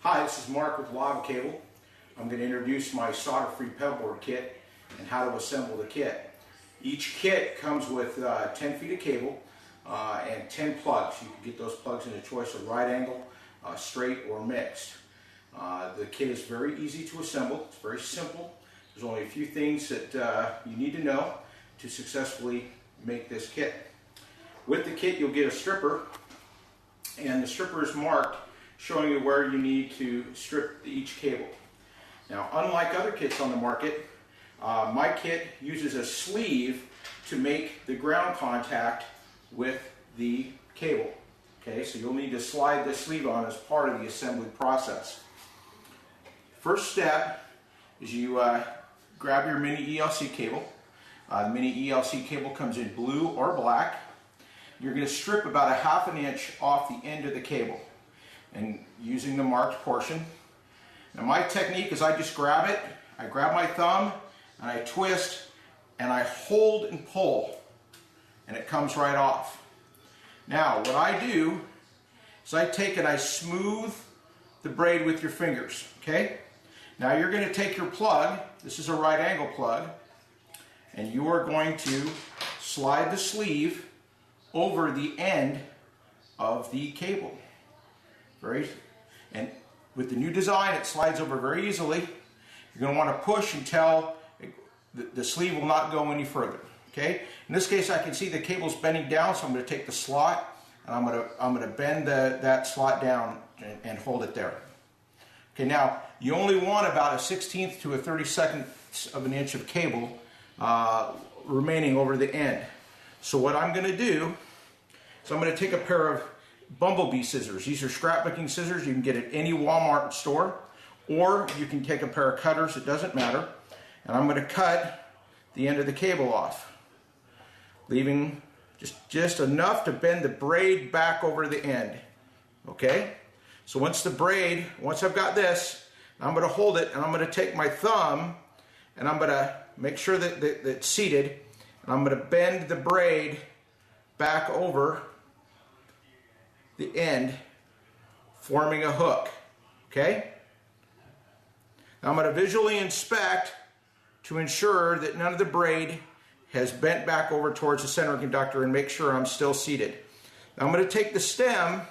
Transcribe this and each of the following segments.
Hi, this is Mark with Lava Cable. I'm going to introduce my solder-free pedalboard kit and how to assemble the kit. Each kit comes with 10 feet of cable and 10 plugs. You can get those plugs in a choice of right angle, straight, or mixed. The kit is very easy to assemble. It's very simple. There's only a few things that you need to know to successfully make this kit. With the kit, you'll get a stripper, and the stripper is marked showing you where you need to strip each cable. Now, unlike other kits on the market, my kit uses a sleeve to make the ground contact with the cable. Okay, so you'll need to slide this sleeve on as part of the assembly process. First step is you grab your mini ELC cable. The mini ELC cable comes in blue or black. You're going to strip about a ½ an inch off the end of the cable, and using the marked portion. Now my technique is I just grab it, I grab my thumb, and I twist, and I hold and pull, and it comes right off. Now what I do is I take and I smooth the braid with your fingers, okay? Now you're going to take your plug, this is a right angle plug, and you are going to slide the sleeve over the end of the cable. And with the new design, it slides over very easily. You're going to want to push until the sleeve will not go any further. Okay. In this case, I can see the cable's bending down, so I'm going to take the slot and I'm going to bend that slot down and hold it there. Okay. Now you only want about a 1/16 to a 32nd of an inch of cable remaining over the end. So what I'm going to do is I'm going to take a pair of bumblebee scissors. These are scrapbooking scissors. You can get at any Walmart store, or you can take a pair of cutters. It doesn't matter. And I'm going to cut the end of the cable off, leaving just enough to bend the braid back over the end. Okay? So once I've got this, I'm going to hold it, and I'm going to take my thumb, and I'm going to make sure that it's seated, and I'm going to bend the braid back over the end, forming a hook. Okay? Now I'm going to visually inspect to ensure that none of the braid has bent back over towards the center conductor and make sure I'm still seated. Now I'm going to take the stem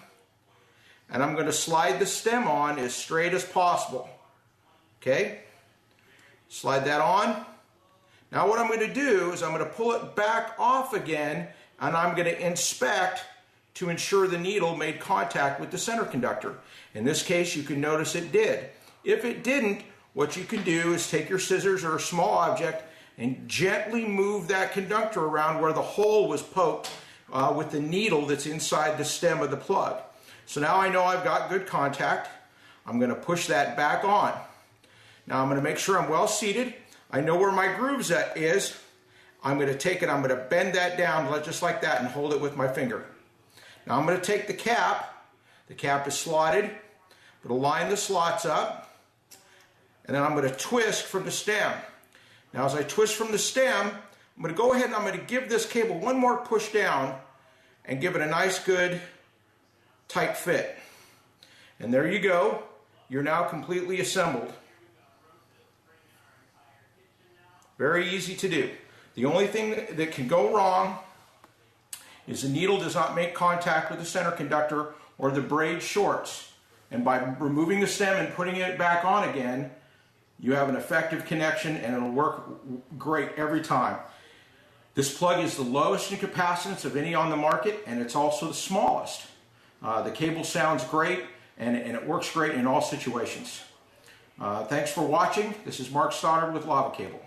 and I'm going to slide the stem on as straight as possible. Okay? Slide that on. Now what I'm going to do is I'm going to pull it back off again, and I'm going to inspect to ensure the needle made contact with the center conductor. In this case, you can notice it did. If it didn't, what you can do is take your scissors or a small object and gently move that conductor around where the hole was poked with the needle that's inside the stem of the plug. So now I know I've got good contact. I'm going to push that back on. Now I'm going to make sure I'm well seated. I know where my groove is. I'm going to take it, I'm going to bend that down just like that and hold it with my finger. Now I'm going to take the cap. The cap is slotted, but align the slots up, and then I'm going to twist from the stem. Now as I twist from the stem, I'm going to go ahead and I'm going to give this cable one more push down and give it a nice good tight fit. And there you go. You're now completely assembled. Very easy to do. The only thing that can go wrong is the needle does not make contact with the center conductor or the braid shorts. And by removing the stem and putting it back on again, you have an effective connection, and it'll work great every time. This plug is the lowest in capacitance of any on the market, and it's also the smallest. The cable sounds great, and it works great in all situations. Thanks for watching. This is Mark Stoddard with Lava Cable.